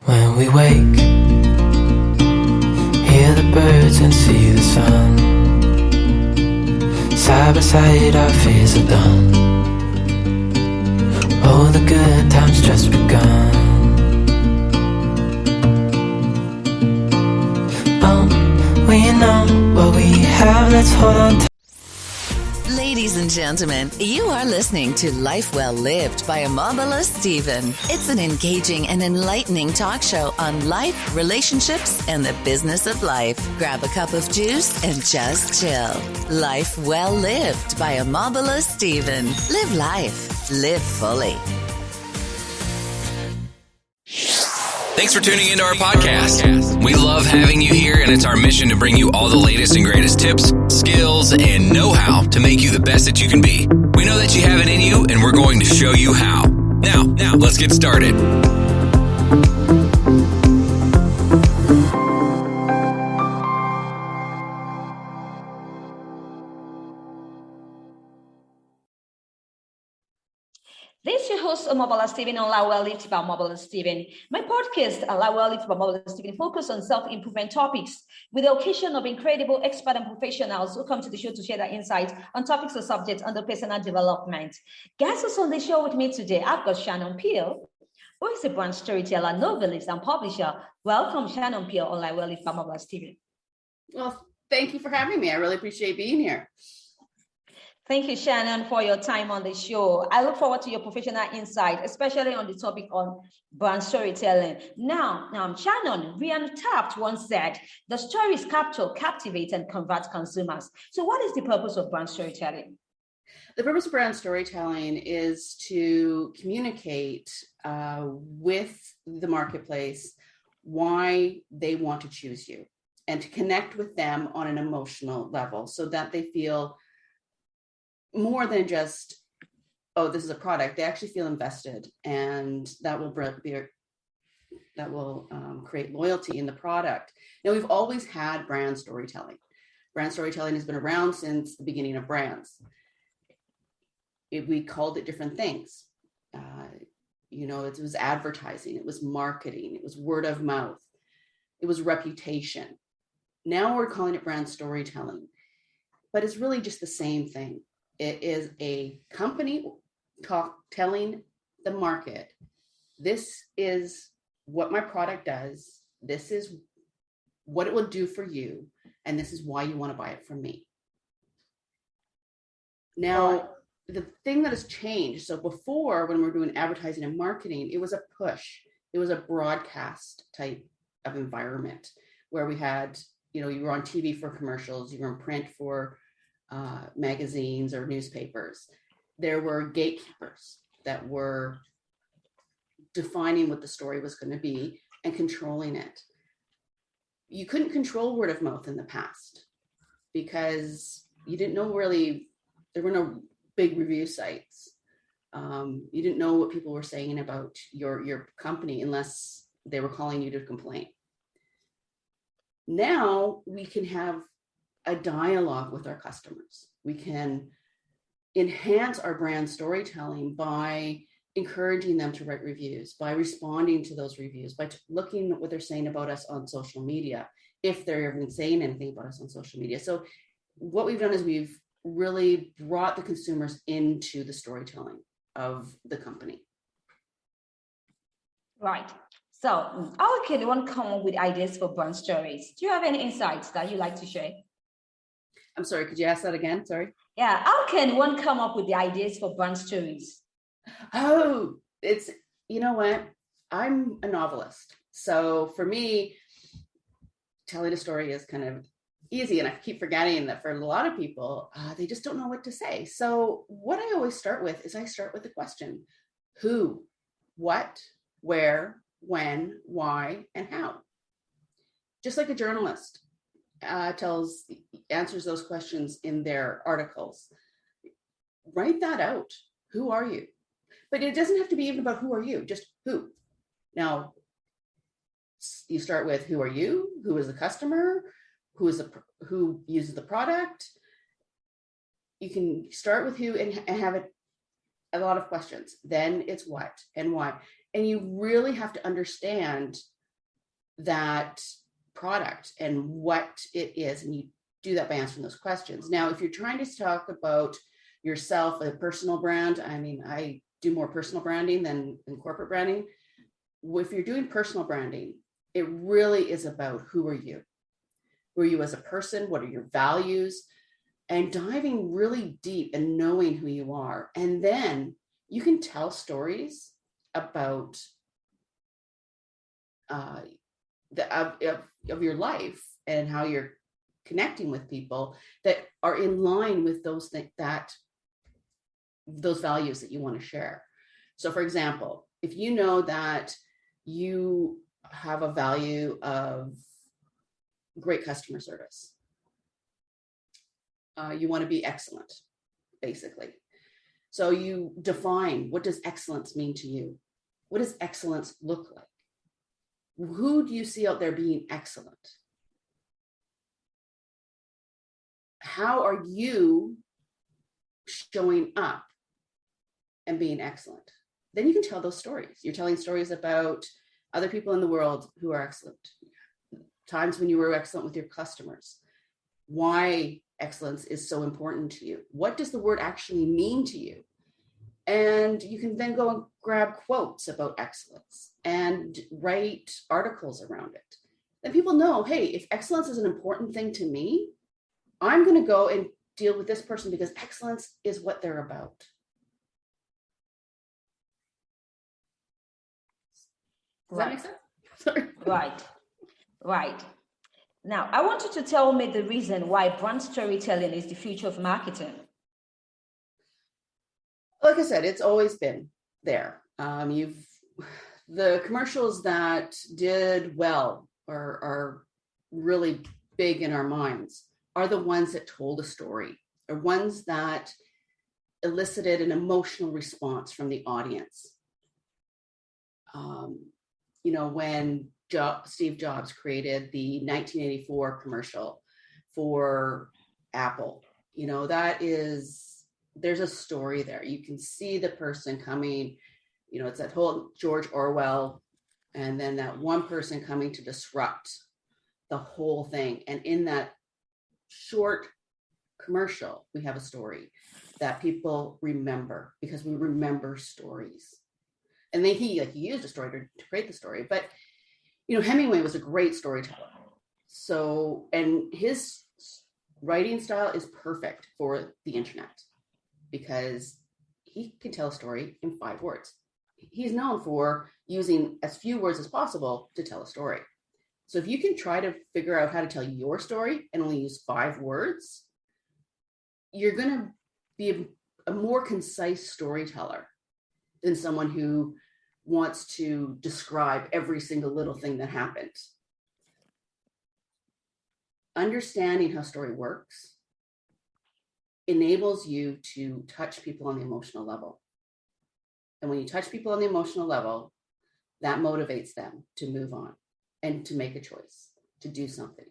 When we wake, hear the birds and see the sun. Side by side our fears are done. Oh, the good times just begun. We know what we have, let's hold on to. Ladies and gentlemen, you are listening to Life Well Lived by Omobola Stephen. It's an engaging and enlightening talk show on life, relationships, and the business of life. Grab a cup of juice and just chill. Life Well Lived by Omobola Stephen. Live life. Live fully. Thanks for tuning into our podcast. We love having you here, and it's our mission to bring you all the latest and greatest tips, skills, and know-how to make you the best that you can be. We know that you have it in you, and we're going to show you how. Now, let's get started. This is your host, Omobola Stephen, on Life Well Lived by Omobola Stephen. My podcast, Life Well Lived by Omobola Stephen, focus on self-improvement topics with the occasion of incredible expert and professionals who come to the show to share their insights on topics or subjects under personal development. Guests on the show with me today, I've got Shannon Peel, who is a brand storyteller, novelist, and publisher. Welcome, Shannon Peel, on Life Well Lived by Omobola Stephen. Well, thank you for having me. I really appreciate being here. Thank you, Shannon, for your time on the show. I look forward to your professional insight, especially on the topic on brand storytelling. Now, Shannon, Ryan Taft once said, the stories capture, captivate, and convert consumers. So what is the purpose of brand storytelling? The purpose of brand storytelling is to communicate with the marketplace why they want to choose you and to connect with them on an emotional level so that they feel more than just, oh, this is a product. They actually feel invested, and that will create loyalty in the product. Now, we've always had brand storytelling. Brand storytelling has been around since the beginning of brands. We called it different things. It was advertising, it was marketing, it was word of mouth, it was reputation. Now we're calling it brand storytelling, but it's really just the same thing. It is a company telling the market, this is what my product does, this is what it will do for you, and this is why you want to buy it from me. Now, the thing that has changed, so before when we were doing advertising and marketing, it was a push. It was a broadcast type of environment where we had, you were on TV for commercials, you were in print for magazines or newspapers. There were gatekeepers that were defining what the story was going to be and controlling it. You couldn't control word of mouth in the past because you didn't know really, there were no big review sites. You didn't know what people were saying about your company unless they were calling you to complain. Now we can have a dialogue with our customers. We can enhance our brand storytelling by encouraging them to write reviews, by responding to those reviews, by looking at what they're saying about us on social media, if they're even saying anything about us on social media. So what we've done is we've really brought the consumers into the storytelling of the company. Right. So how can one come up with ideas for brand stories? Do you have any insights that you like to share? I'm sorry, could you ask that again? Sorry. Yeah, how can one come up with the ideas for brand stories? Oh, it's, you know what? I'm a novelist. So for me, telling a story is kind of easy. And I keep forgetting that for a lot of people, they just don't know what to say. So what I always start with is I start with the question: who, what, where, when, why, and how. Just like a journalist answers those questions in their articles. Write that out. Who are you? But it doesn't have to be even about who are you, just who. Now, you start with who are you? Who is the customer? Who uses the product? You can start with who and have it a lot of questions. Then it's what and why. And you really have to understand that product and what it is. And you do that by answering those questions. Now, if you're trying to talk about yourself, a personal brand, I mean, I do more personal branding than corporate branding. If you're doing personal branding, it really is about who are you? Who are you as a person? What are your values? And diving really deep and knowing who you are. And then you can tell stories about of your life and how you're connecting with people that are in line with those values that you want to share. So for example, if you know that you have a value of great customer service, you want to be excellent, basically. So you define, what does excellence mean to you? What does excellence look like? Who do you see out there being excellent? How are you showing up and being excellent? Then you can tell those stories. You're telling stories about other people in the world who are excellent. Times when you were excellent with your customers. Why excellence is so important to you. What does the word actually mean to you? And you can then go and grab quotes about excellence and write articles around it. Then people know, hey, if excellence is an important thing to me, I'm going to go and deal with this person because excellence is what they're about. Does that make sense? Sorry. Right. Now, I want you to tell me the reason why brand storytelling is the future of marketing. Like I said, it's always been there. The commercials that did well or are really big in our minds are the ones that told a story, or ones that elicited an emotional response from the audience. When Steve Jobs created the 1984 commercial for Apple, there's a story there. You can see the person coming, it's that whole George Orwell, and then that one person coming to disrupt the whole thing. And in that short commercial, we have a story that people remember, because we remember stories. And then he used a story to create the story. But Hemingway was a great storyteller. So, and his writing style is perfect for the internet because he can tell a story in 5 words. He's known for using as few words as possible to tell a story. So if you can try to figure out how to tell your story and only use 5 words, you're going to be a more concise storyteller than someone who wants to describe every single little thing that happened. Understanding how story works enables you to touch people on the emotional level. And when you touch people on the emotional level, that motivates them to move on and to make a choice, to do something.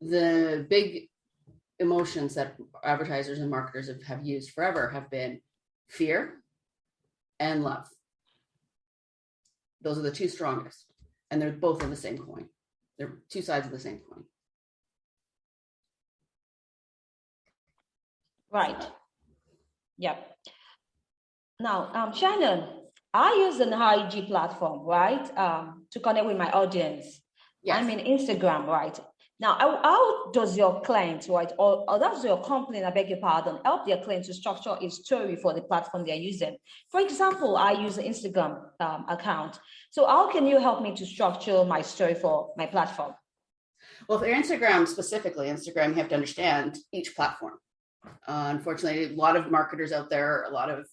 The big emotions that advertisers and marketers have used forever have been fear and love. Those are the 2 strongest, and they're both on the same coin. They're 2 sides of the same coin. Right. Yep. Now, Shannon, I use an IG platform, right, to connect with my audience. Yes. I'm in Instagram, right? Now, how does your client, right, or does your company, I beg your pardon, help their client to structure a story for the platform they're using? For example, I use an Instagram account. So how can you help me to structure my story for my platform? Well, for Instagram specifically, you have to understand each platform. Unfortunately, a lot of marketers out there, a lot of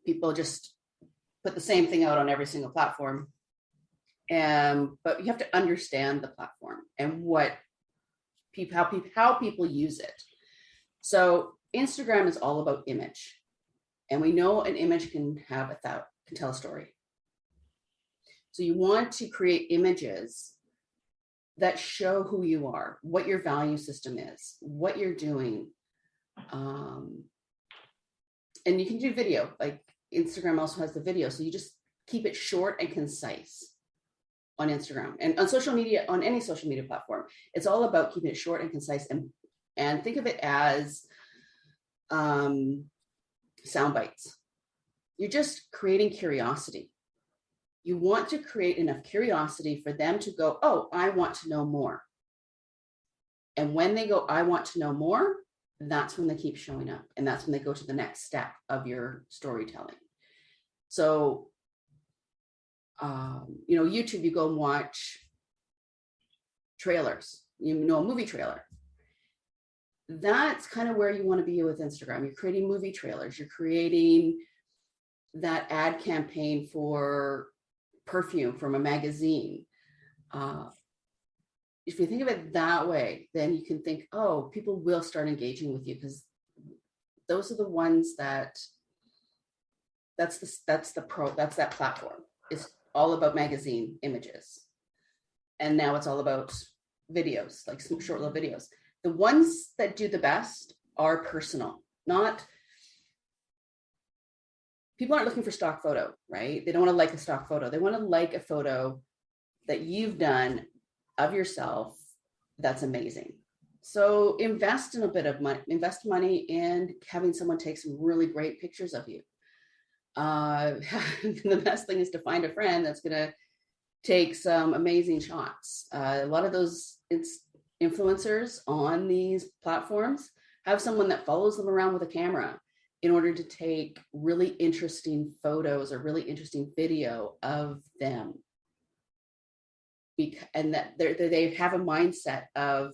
people just put the same thing out on every single platform. But you have to understand the platform and how people use it. So Instagram is all about image, and we know an image can tell a story. So you want to create images that show who you are, what your value system is, what you're doing. And you can do video, like Instagram also has the video. So you just keep it short and concise on Instagram and on social media, on any social media platform. It's all about keeping it short and concise, and think of it as sound bites. You're just creating curiosity. You want to create enough curiosity for them to go, oh, I want to know more. And when they go, I want to know more, that's when they keep showing up. And that's when they go to the next step of your storytelling. So, YouTube, you go and watch trailers, a movie trailer. That's kind of where you want to be with Instagram. You're creating movie trailers. You're creating that ad campaign for perfume from a magazine. If you think of it that way, then you can think, oh, people will start engaging with you, because those are the ones that's that platform. It's all about magazine images. And now it's all about videos, like some short little videos. The ones that do the best are personal, people aren't looking for stock photo, right? They don't want to like a stock photo. They want to like a photo that you've done of yourself that's amazing. So invest in a bit of money, invest money in having someone take some really great pictures of you. The best thing is to find a friend that's going to take some amazing shots. A lot of those influencers on these platforms have someone that follows them around with a camera in order to take really interesting photos or really interesting video of them. And that they have a mindset of,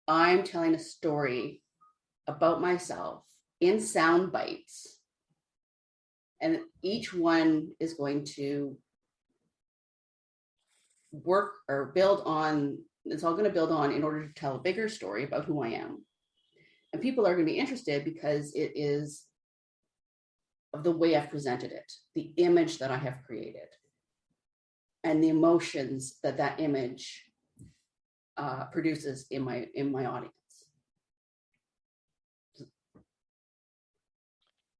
I'm telling a story about myself in sound bites, and each one is going to work or build on, it's all going to build on in order to tell a bigger story about who I am. And people are going to be interested because it is of the way I've presented it, the image that I have created, and the emotions that image produces in my audience.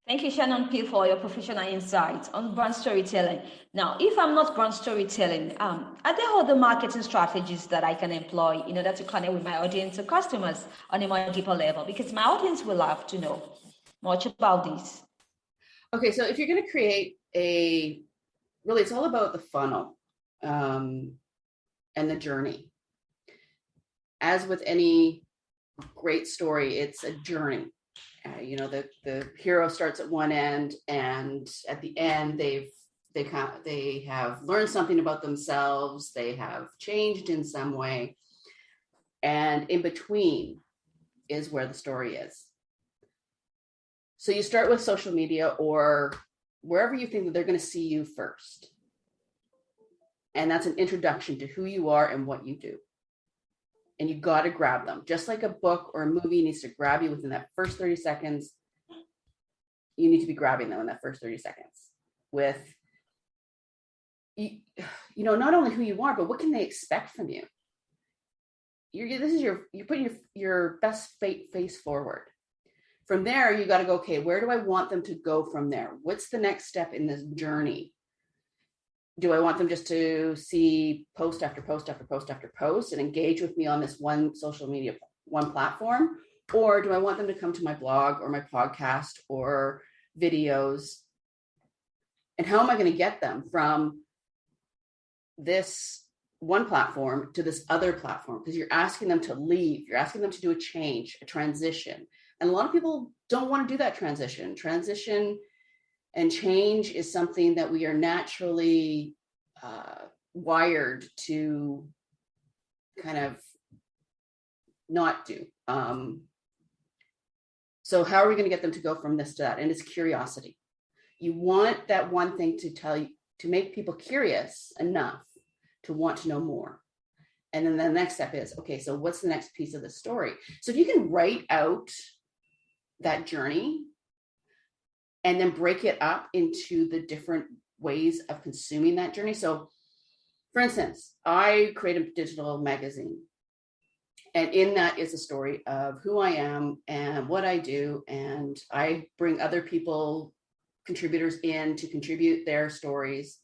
Thank you, Shannon Peel, for your professional insights on brand storytelling. Now, if I'm not brand storytelling, are there other marketing strategies that I can employ in order to connect with my audience and customers on a more deeper level? Because my audience will love to know much about this. Okay, so if you're going to create really, it's all about the funnel and the journey. As with any great story, it's a journey. The hero starts at one end, and at the end they have learned something about themselves. They have changed in some way, and in between is where the story is. So you start with social media or wherever you think that they're going to see you first, and that's an introduction to who you are and what you do. And you got to grab them. Just like a book or a movie needs to grab you within that first 30 seconds, you need to be grabbing them in that first 30 seconds with, not only who you are, but what can they expect from you? You're putting your best face forward. From there, you got to go, okay, where do I want them to go from there? What's the next step in this journey? Do I want them just to see post after post after post after post and engage with me on this one social media, one platform? Or do I want them to come to my blog or my podcast or videos? And how am I going to get them from this one platform to this other platform? Because you're asking them to leave. You're asking them to do a change, a transition. And a lot of people don't want to do that transition. Transition and change is something that we are naturally wired to kind of not do. So how are we going to get them to go from this to that? And it's curiosity. You want that one thing to tell you, to make people curious enough to want to know more. And then the next step is, okay, so what's the next piece of the story? So if you can write out that journey and then break it up into the different ways of consuming that journey. So for instance, I create a digital magazine, and in that is a story of who I am and what I do. And I bring other people contributors in to contribute their stories.